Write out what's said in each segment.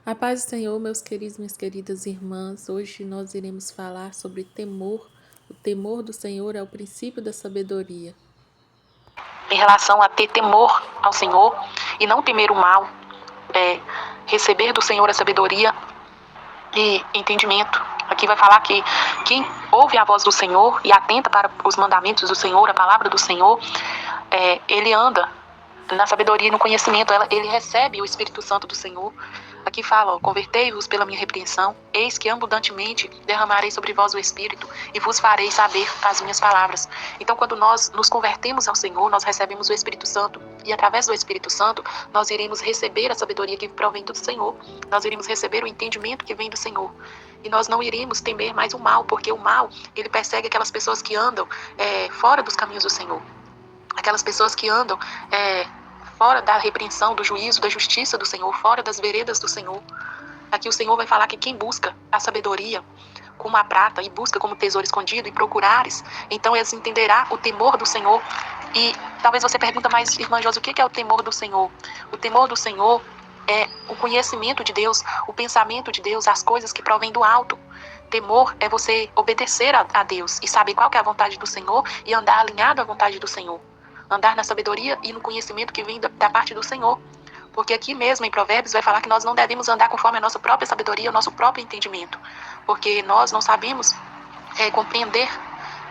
A paz do Senhor, meus queridos, minhas queridas irmãs. Hoje nós iremos falar sobre temor. O temor do Senhor é o princípio da sabedoria. Em relação a ter temor ao Senhor e não temer o mal, receber do Senhor a sabedoria e entendimento. Aqui vai falar que quem ouve a voz do Senhor e atenta para os mandamentos do Senhor, a palavra do Senhor, ele anda na sabedoria e no conhecimento. Ele recebe o Espírito Santo do Senhor. Aqui fala, convertei-vos pela minha repreensão, eis que abundantemente derramarei sobre vós o Espírito e vos farei saber as minhas palavras. Então, quando nós nos convertemos ao Senhor, nós recebemos o Espírito Santo e através do Espírito Santo, nós iremos receber a sabedoria que provém do Senhor, nós iremos receber o entendimento que vem do Senhor. E nós não iremos temer mais o mal, porque o mal, ele persegue aquelas pessoas que andam fora dos caminhos do Senhor. Aquelas pessoas que andam fora da repreensão, do juízo, da justiça do Senhor, fora das veredas do Senhor. Aqui o Senhor vai falar que quem busca a sabedoria como a prata e busca como tesouro escondido e procurares, então eles entenderá o temor do Senhor. E talvez você pergunta, mas irmã Josi, o que é o temor do Senhor? O temor do Senhor é o conhecimento de Deus, o pensamento de Deus, as coisas que provêm do alto. Temor é você obedecer a Deus e saber qual que é a vontade do Senhor e andar alinhado à vontade do Senhor. Andar na sabedoria e no conhecimento que vem da parte do Senhor. Porque aqui mesmo em Provérbios vai falar que nós não devemos andar conforme a nossa própria sabedoria, o nosso próprio entendimento. Porque nós não sabemos compreender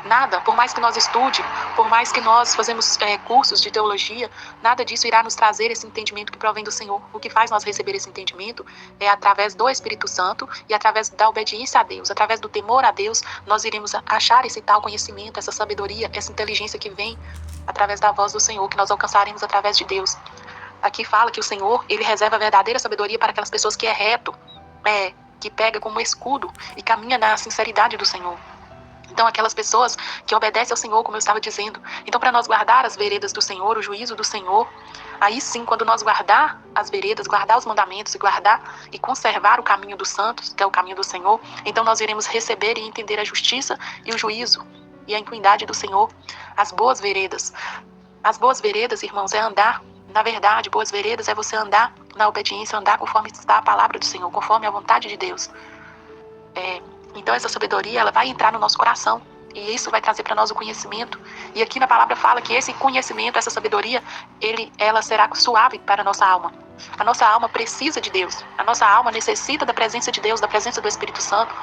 nada, por mais que nós estude, por mais que nós fazemos cursos de teologia, nada disso irá nos trazer esse entendimento que provém do Senhor. O que faz nós receber esse entendimento é através do Espírito Santo e através da obediência a Deus, através do temor a Deus, nós iremos achar esse tal conhecimento, essa sabedoria, essa inteligência que vem através da voz do Senhor, que nós alcançaremos através de Deus. Aqui fala que o Senhor, ele reserva a verdadeira sabedoria para aquelas pessoas que é reto, que pega como escudo e caminha na sinceridade do Senhor. Então, aquelas pessoas que obedecem ao Senhor, como eu estava dizendo. Então, para nós guardar as veredas do Senhor, o juízo do Senhor, aí sim, quando nós guardar as veredas, guardar os mandamentos e guardar e conservar o caminho dos santos, que é o caminho do Senhor, então nós iremos receber e entender a justiça e o juízo e a impunidade do Senhor, as boas veredas. As boas veredas, irmãos, é andar na verdade. Boas veredas é você andar na obediência, andar conforme está a palavra do Senhor, conforme a vontade de Deus. Então essa sabedoria, ela vai entrar no nosso coração e isso vai trazer para nós o conhecimento. E aqui na palavra fala que esse conhecimento, essa sabedoria, ela será suave para a nossa alma. A nossa alma precisa de Deus. A nossa alma necessita da presença de Deus, da presença do Espírito Santo.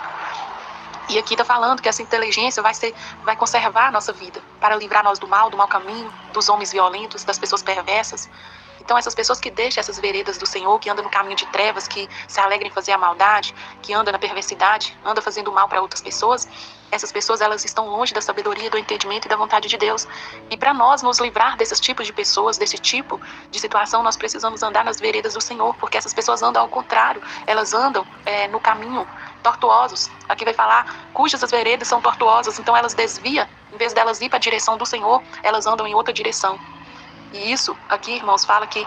E aqui está falando que essa inteligência vai conservar a nossa vida, para livrar nós do mau caminho, dos homens violentos, das pessoas perversas. Então essas pessoas que deixam essas veredas do Senhor, que andam no caminho de trevas, que se alegram em fazer a maldade, que andam na perversidade, andam fazendo mal para outras pessoas, essas pessoas, elas estão longe da sabedoria, do entendimento e da vontade de Deus. E para nós nos livrar desses tipos de pessoas, desse tipo de situação, nós precisamos andar nas veredas do Senhor, porque essas pessoas andam ao contrário, elas andam no caminho tortuosos. Aqui vai falar cujas as veredas são tortuosas, então elas desviam, em vez delas ir para a direção do Senhor, elas andam em outra direção. E isso aqui, irmãos, fala que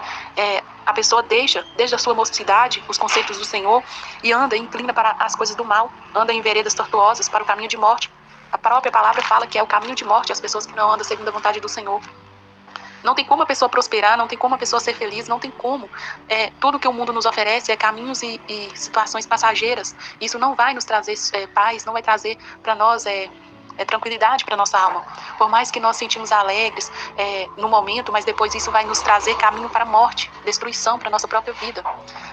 a pessoa deixa, desde a sua mocidade, os conceitos do Senhor e anda, inclina para as coisas do mal, anda em veredas tortuosas para o caminho de morte. A própria palavra fala que é o caminho de morte as pessoas que não andam segundo a vontade do Senhor. Não tem como a pessoa prosperar, não tem como a pessoa ser feliz, não tem como. Tudo que o mundo nos oferece é caminhos e situações passageiras. Isso não vai nos trazer paz, não vai trazer para nós tranquilidade para nossa alma. Por mais que nós sentimos alegres no momento, mas depois isso vai nos trazer caminho para a morte, destruição para a nossa própria vida.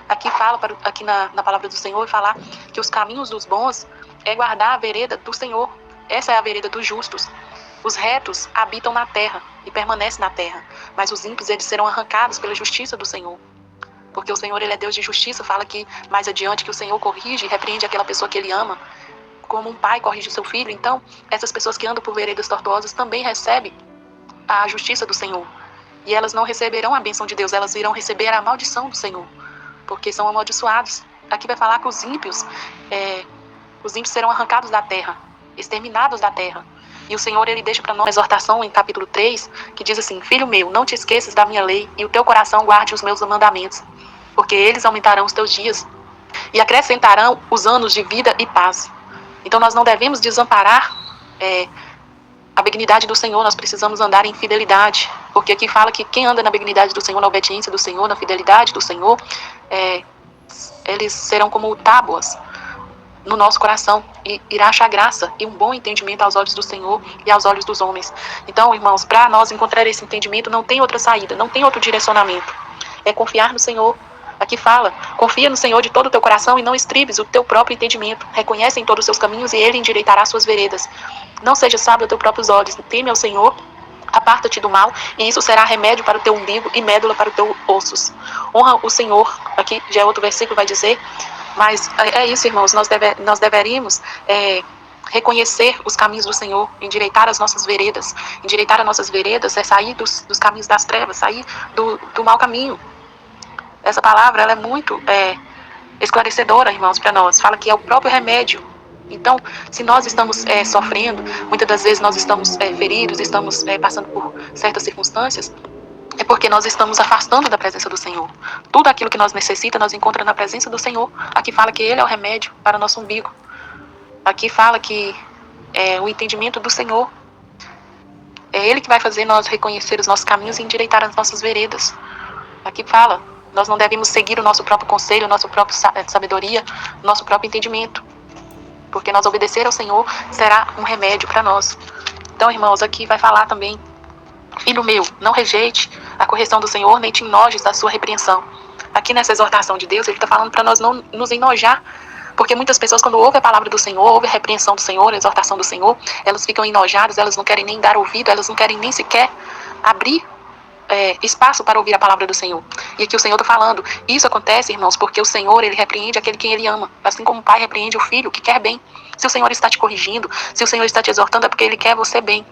Aqui fala, aqui na palavra do Senhor, falar que os caminhos dos bons é guardar a vereda do Senhor. Essa é a vereda dos justos. Os retos habitam na terra e permanecem na terra, mas os ímpios, eles serão arrancados pela justiça do Senhor. Porque o Senhor, ele é Deus de justiça. Fala aqui mais adiante que o Senhor corrige e repreende aquela pessoa que ele ama, como um pai corrige o seu filho. Então, essas pessoas que andam por veredas tortuosas também recebem a justiça do Senhor. E elas não receberão a bênção de Deus, elas irão receber a maldição do Senhor, porque são amaldiçoados. Aqui vai falar que os ímpios serão arrancados da terra, exterminados da terra. E o Senhor, ele deixa para nós uma exortação em capítulo 3, que diz assim: filho meu, não te esqueças da minha lei, e o teu coração guarde os meus mandamentos, porque eles aumentarão os teus dias, e acrescentarão os anos de vida e paz. Então nós não devemos desamparar a benignidade do Senhor, nós precisamos andar em fidelidade, porque aqui fala que quem anda na benignidade do Senhor, na obediência do Senhor, na fidelidade do Senhor, eles serão como tábuas no nosso coração, e irá achar graça e um bom entendimento aos olhos do Senhor e aos olhos dos homens. Então, irmãos, para nós encontrar esse entendimento, não tem outra saída, não tem outro direcionamento. É confiar no Senhor. Aqui fala, confia no Senhor de todo o teu coração e não estribes o teu próprio entendimento. Reconhece em todos os seus caminhos e Ele endireitará suas veredas. Não seja sábio aos teus próprios olhos, teme ao Senhor, aparta-te do mal, e isso será remédio para o teu umbigo e médula para os teus ossos. Honra o Senhor. Aqui já é outro versículo, vai dizer, mas é isso, irmãos, nós deveríamos reconhecer os caminhos do Senhor, endireitar as nossas veredas. Endireitar as nossas veredas é sair dos caminhos das trevas, sair do mau caminho. Essa palavra ela é muito esclarecedora, irmãos, para nós. Fala que é o próprio remédio. Então, se nós estamos sofrendo, muitas das vezes nós estamos feridos, estamos passando por certas circunstâncias, é porque nós estamos afastando da presença do Senhor. Tudo aquilo que nós necessitamos, nós encontramos na presença do Senhor. Aqui fala que Ele é o remédio para o nosso umbigo. Aqui fala que o entendimento do Senhor. É Ele que vai fazer nós reconhecer os nossos caminhos e endireitar as nossas veredas. Aqui fala, nós não devemos seguir o nosso próprio conselho, nossa própria sabedoria, nosso próprio entendimento. Porque nós obedecer ao Senhor será um remédio para nós. Então, irmãos, aqui vai falar também, filho meu, não rejeite a correção do Senhor, nem te enojes da sua repreensão. Aqui nessa exortação de Deus, Ele está falando para nós não nos enojar, porque muitas pessoas, quando ouvem a palavra do Senhor, ouvem a repreensão do Senhor, a exortação do Senhor, elas ficam enojadas, elas não querem nem dar ouvido, elas não querem nem sequer abrir espaço para ouvir a palavra do Senhor. E aqui o Senhor está falando, isso acontece, irmãos, porque o Senhor, Ele repreende aquele quem Ele ama, assim como o pai repreende o filho que quer bem. Se o Senhor está te corrigindo, se o Senhor está te exortando, é porque Ele quer você bem.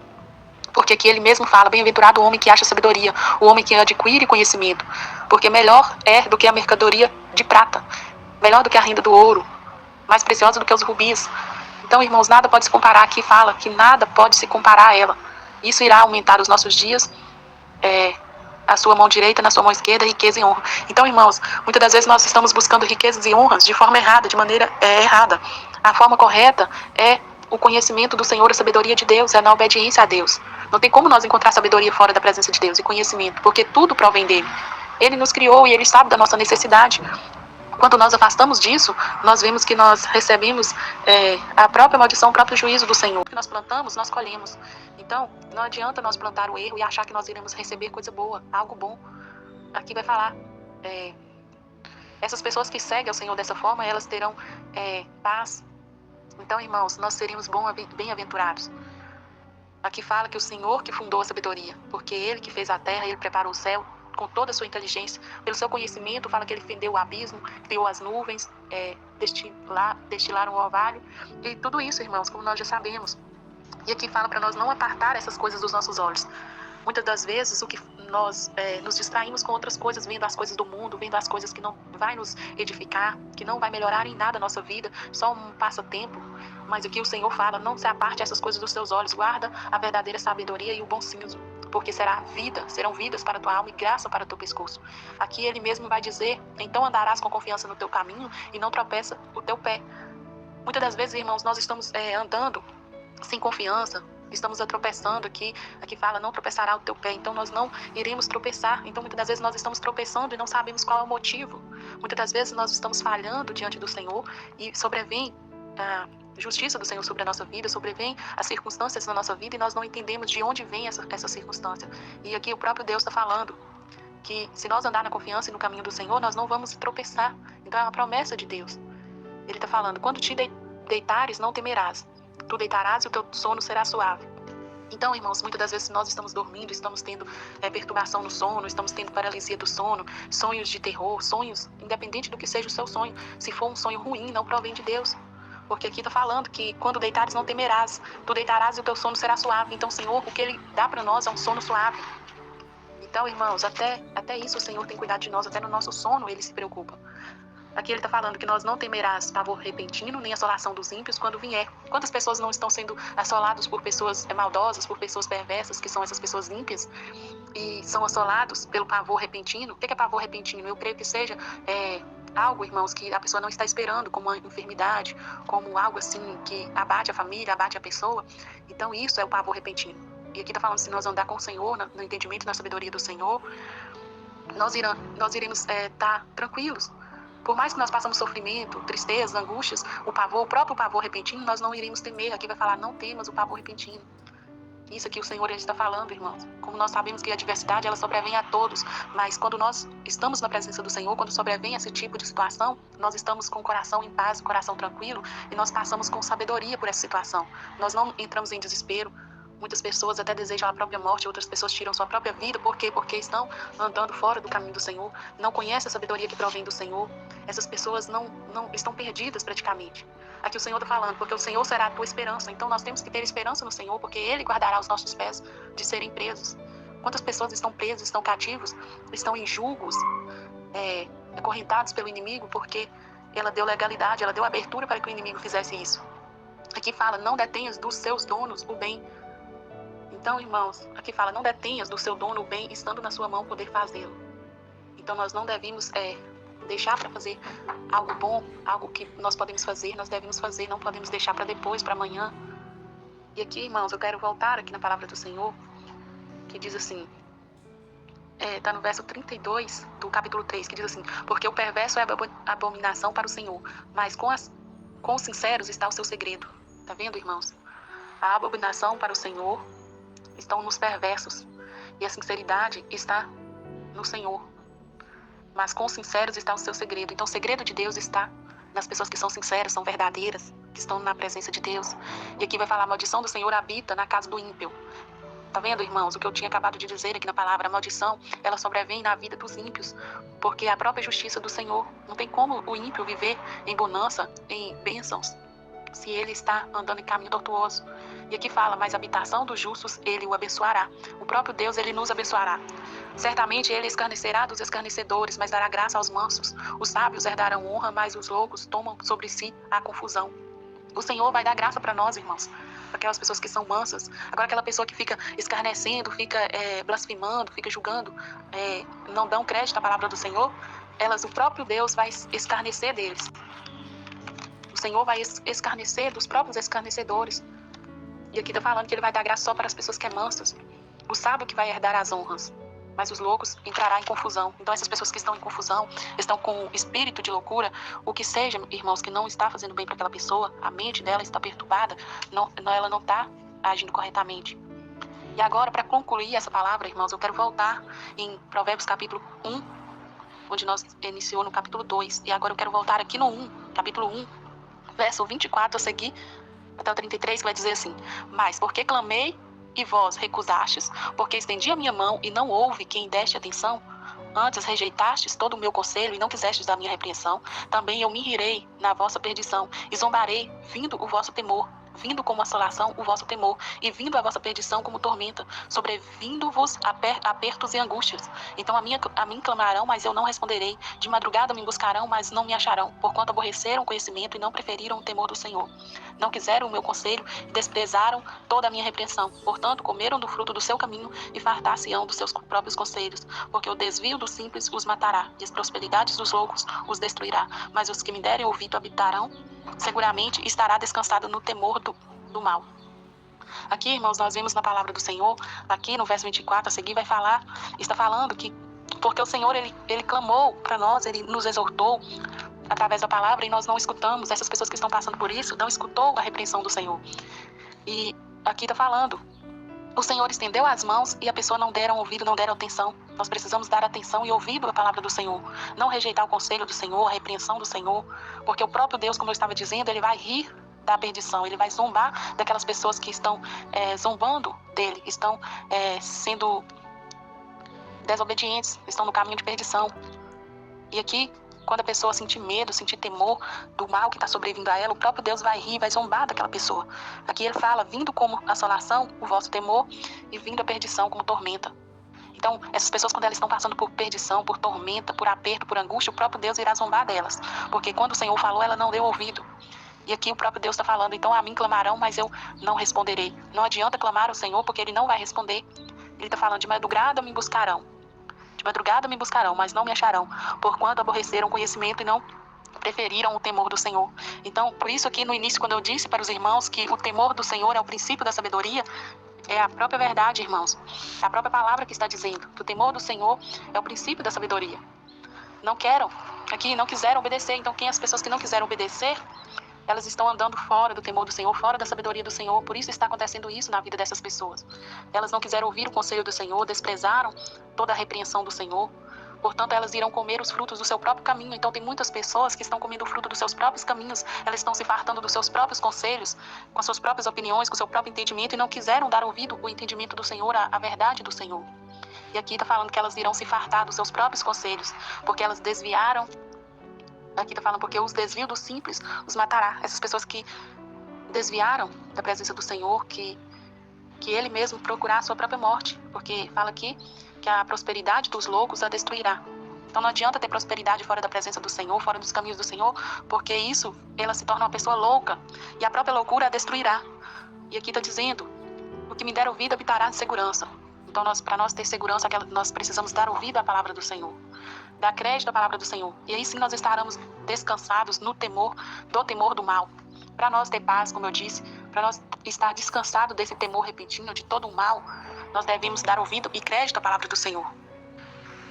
Porque aqui Ele mesmo fala, bem-aventurado o homem que acha sabedoria, o homem que adquire conhecimento, porque melhor é do que a mercadoria de prata, melhor do que a renda do ouro, mais preciosa do que os rubis. Então, irmãos, nada pode se comparar. Aqui fala que nada pode se comparar a ela. Isso irá aumentar os nossos dias, a sua mão direita, na sua mão esquerda, riqueza e honra. Então, irmãos, muitas das vezes nós estamos buscando riquezas e honras de forma errada, de maneira errada. A forma correta é o conhecimento do Senhor, a sabedoria de Deus, é na obediência a Deus. Não tem como nós encontrar sabedoria fora da presença de Deus e conhecimento, porque tudo provém dele. Ele nos criou e Ele sabe da nossa necessidade. Quando nós afastamos disso, nós vemos que nós recebemos a própria maldição, o próprio juízo do Senhor. O que nós plantamos, nós colhemos. Então, não adianta nós plantar o erro e achar que nós iremos receber coisa boa, algo bom. Aqui vai falar, essas pessoas que seguem ao Senhor dessa forma, elas terão paz. Então, irmãos, nós seremos bem-aventurados. Aqui fala que o Senhor que fundou a sabedoria, porque Ele que fez a terra, Ele preparou o céu, com toda a sua inteligência, pelo seu conhecimento, fala que Ele fendeu o abismo, criou as nuvens, destilaram o orvalho, e tudo isso, irmãos, como nós já sabemos. E aqui fala para nós não apartar essas coisas dos nossos olhos. Muitas das vezes, o que nós nos distraímos com outras coisas, vendo as coisas do mundo, vendo as coisas que não vai nos edificar, que não vai melhorar em nada a nossa vida, só um passatempo. Mas aqui o Senhor fala, não se aparte essas coisas dos teus olhos, guarda a verdadeira sabedoria e o bom senso, porque serão vidas para a tua alma e graça para o teu pescoço. Aqui Ele mesmo vai dizer, então andarás com confiança no teu caminho e não tropeça o teu pé. Muitas das vezes, irmãos, nós estamos andando sem confiança, estamos tropeçando aqui fala, não tropeçará o teu pé, então nós não iremos tropeçar. Então muitas das vezes nós estamos tropeçando e não sabemos qual é o motivo. Muitas das vezes nós estamos falhando diante do Senhor e sobrevém a justiça do Senhor sobre a nossa vida, sobrevém as circunstâncias na nossa vida e nós não entendemos de onde vem essa circunstância. E aqui o próprio Deus está falando que se nós andar na confiança e no caminho do Senhor, nós não vamos tropeçar. Então é uma promessa de Deus. Ele está falando, quando te deitares, não temerás. Tu deitarás e o teu sono será suave. Então, irmãos, muitas das vezes nós estamos dormindo, estamos tendo perturbação no sono, estamos tendo paralisia do sono, sonhos de terror, sonhos, independente do que seja o seu sonho. Se for um sonho ruim, não provém de Deus. Porque aqui está falando que quando deitares não temerás, tu deitarás e o teu sono será suave. Então, Senhor, o que Ele dá para nós é um sono suave. Então, irmãos, até isso o Senhor tem cuidado de nós, até no nosso sono Ele se preocupa. Aqui Ele está falando que nós não temerás pavor repentino, nem assolação dos ímpios quando vier. Quantas pessoas não estão sendo assolados por pessoas maldosas, por pessoas perversas, que são essas pessoas ímpias, e são assolados pelo pavor repentino? O que é pavor repentino? Eu creio que seja algo, irmãos, que a pessoa não está esperando, como uma enfermidade, como algo assim que abate a família, abate a pessoa. Então isso é o pavor repentino. E aqui está falando, se nós andar com o Senhor, no entendimento, na sabedoria do Senhor, nós iremos estar tranquilos. Por mais que nós passamos sofrimento, tristeza, angústias, o próprio pavor repentino, nós não iremos temer. Aqui vai falar, não temas o pavor repentino. Isso aqui o Senhor está falando, irmãos. Como nós sabemos que a adversidade, ela sobrevém a todos. Mas quando nós estamos na presença do Senhor, quando sobrevém esse tipo de situação, nós estamos com o coração em paz, o coração tranquilo, e nós passamos com sabedoria por essa situação. Nós não entramos em desespero. Muitas pessoas até desejam a própria morte, outras pessoas tiram sua própria vida. Por quê? Porque estão andando fora do caminho do Senhor, não conhecem a sabedoria que provém do Senhor. Essas pessoas não estão perdidas praticamente. Aqui o Senhor está falando, porque o Senhor será a tua esperança. Então nós temos que ter esperança no Senhor, porque Ele guardará os nossos pés de serem presos. Quantas pessoas estão presas, estão cativos, estão em julgos, acorrentados pelo inimigo, porque ela deu legalidade, ela deu abertura para que o inimigo fizesse isso. Aqui fala, não detenhas dos seus donos o bem. Então, irmãos, aqui fala, não detenhas do seu dono o bem, estando na sua mão poder fazê-lo. Então nós não devemos deixar para fazer algo bom, algo que nós podemos fazer, nós devemos fazer, não podemos deixar para depois, para amanhã. E aqui, irmãos, eu quero voltar aqui na palavra do Senhor, que diz assim, está no verso 32 do capítulo 3, que diz assim, porque o perverso é abominação para o Senhor, mas com os sinceros está o seu segredo. Tá vendo, irmãos? A abominação para o Senhor estão nos perversos, e a sinceridade está no Senhor. Mas com os sinceros está o seu segredo. Então o segredo de Deus está nas pessoas que são sinceras, são verdadeiras, que estão na presença de Deus. E aqui vai falar, a maldição do Senhor habita na casa do ímpio. Tá vendo, irmãos, o que eu tinha acabado de dizer aqui na palavra, a maldição, ela sobrevém na vida dos ímpios, porque a própria justiça do Senhor, não tem como o ímpio viver em bonança, em bênçãos, se ele está andando em caminho tortuoso. E aqui fala, mas a habitação dos justos, ele o abençoará. O próprio Deus, ele nos abençoará. Certamente ele escarnecerá dos escarnecedores, mas dará graça aos mansos. Os sábios herdarão honra, mas os loucos tomam sobre si a confusão. O Senhor vai dar graça para nós, irmãos. Aquelas pessoas que são mansas. Agora aquela pessoa que fica escarnecendo, fica blasfemando, fica julgando, não dão crédito à palavra do Senhor, o próprio Deus vai escarnecer deles. O Senhor vai escarnecer dos próprios escarnecedores. E aqui está falando que ele vai dar graça só para as pessoas que é mansas. O sábio que vai herdar as honras, mas os loucos entrará em confusão. Então essas pessoas que estão em confusão, estão com espírito de loucura, o que seja, irmãos, que não está fazendo bem para aquela pessoa, a mente dela está perturbada, ela não está agindo corretamente. E agora, para concluir essa palavra, irmãos, eu quero voltar em Provérbios capítulo 1, onde nós iniciou no capítulo 2. E agora eu quero voltar aqui no 1, capítulo 1, verso 24 a seguir, até o 33, que vai dizer assim, mas porque clamei e vós recusastes, porque estendi a minha mão e não houve quem deste atenção, antes rejeitastes todo o meu conselho e não quisestes da minha repreensão, também eu me rirei na vossa perdição e zombarei, vindo o vosso temor, vindo como assolação o vosso temor, e vindo a vossa perdição como tormenta, sobrevindo-vos apertos e angústias. Então a mim clamarão, mas eu não responderei, de madrugada me buscarão, mas não me acharão, porquanto aborreceram o conhecimento e não preferiram o temor do Senhor. Não quiseram o meu conselho e desprezaram toda a minha repreensão. Portanto, comeram do fruto do seu caminho e fartar-se-ão dos seus próprios conselhos, porque o desvio dos simples os matará, e as prosperidades dos loucos os destruirá. Mas os que me derem ouvido habitarão, seguramente estará descansado no temor do mal. Aqui, irmãos, nós vemos na palavra do Senhor, aqui no verso 24 a seguir vai falar, está falando que porque o Senhor, ele clamou para nós, ele nos exortou através da palavra e nós não escutamos. Essas pessoas que estão passando por isso não escutou a repreensão do Senhor. E aqui está falando, o Senhor estendeu as mãos e a pessoa não deram ouvido, não deram atenção. Nós precisamos dar atenção e ouvido à palavra do Senhor. Não rejeitar o conselho do Senhor, a repreensão do Senhor, porque o próprio Deus, como eu estava dizendo, ele vai rir da perdição, ele vai zombar daquelas pessoas que estão zombando dele, estão sendo desobedientes, estão no caminho de perdição. E aqui, quando a pessoa sentir medo, sentir temor do mal que está sobrevindo a ela, o próprio Deus vai rir, vai zombar daquela pessoa. Aqui ele fala, vindo como assolação o vosso temor e vindo a perdição como tormenta. Então, essas pessoas, quando elas estão passando por perdição, por tormenta, por aperto, por angústia, o próprio Deus irá zombar delas. Porque quando o Senhor falou, ela não deu ouvido. E aqui o próprio Deus está falando, então a mim clamarão, mas eu não responderei. Não adianta clamar ao Senhor, porque ele não vai responder. Ele está falando, de madrugada me buscarão. De madrugada me buscarão, mas não me acharão, porquanto aborreceram o conhecimento e não preferiram o temor do Senhor. Então, por isso aqui no início, quando eu disse para os irmãos que o temor do Senhor é o princípio da sabedoria, é a própria verdade, irmãos. É a própria palavra que está dizendo que o temor do Senhor é o princípio da sabedoria. Não quero aqui não quiseram obedecer. Então, as pessoas que não quiseram obedecer, elas estão andando fora do temor do Senhor, fora da sabedoria do Senhor. Por isso está acontecendo isso na vida dessas pessoas. Elas não quiseram ouvir o conselho do Senhor, desprezaram toda a repreensão do Senhor. Portanto, elas irão comer os frutos do seu próprio caminho. Então, tem muitas pessoas que estão comendo o fruto dos seus próprios caminhos. Elas estão se fartando dos seus próprios conselhos, com as suas próprias opiniões, com o seu próprio entendimento, e não quiseram dar ouvido ao entendimento do Senhor, a verdade do Senhor. E aqui está falando que elas irão se fartar dos seus próprios conselhos, porque elas desviaram. Aqui está falando porque os desvios dos simples os matará. Essas pessoas que desviaram da presença do Senhor, que Ele mesmo procurará a sua própria morte. Porque fala aqui que a prosperidade dos loucos a destruirá. Então não adianta ter prosperidade fora da presença do Senhor, fora dos caminhos do Senhor, porque isso, ela se torna uma pessoa louca, e a própria loucura a destruirá. E aqui está dizendo, o que me der ouvido habitará em segurança. Então para nós ter segurança, nós precisamos dar ouvido à palavra do Senhor, dar crédito à palavra do Senhor. E aí sim nós estaremos descansados no temor do mal. Para nós ter paz, como eu disse, para nós estar descansado desse temor repentino, de todo o mal, nós devemos dar ouvido e crédito à palavra do Senhor.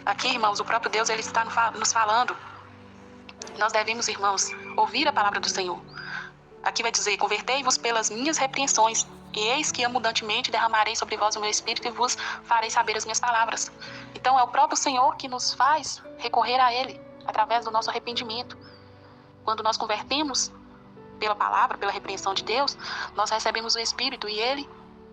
Aqui, irmãos, o próprio Deus, Ele está nos falando. Nós devemos, irmãos, ouvir a palavra do Senhor. Aqui vai dizer, convertei-vos pelas minhas repreensões, e eis que abundantemente derramarei sobre vós o meu espírito e vos farei saber as minhas palavras. Então é o próprio Senhor que nos faz recorrer a Ele, através do nosso arrependimento. Quando nós convertemos pela palavra, pela repreensão de Deus, nós recebemos o Espírito e Ele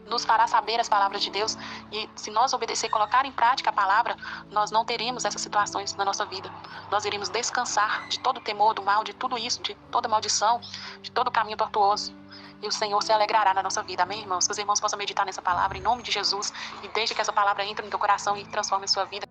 nos fará saber as palavras de Deus. E se nós obedecer e colocar em prática a palavra, nós não teremos essas situações na nossa vida. Nós iremos descansar de todo o temor do mal, de tudo isso, de toda maldição, de todo caminho tortuoso. E o Senhor se alegrará na nossa vida. Amém, irmãos? Que os irmãos possam meditar nessa palavra em nome de Jesus e deixe que essa palavra entre no teu coração e transforme a sua vida.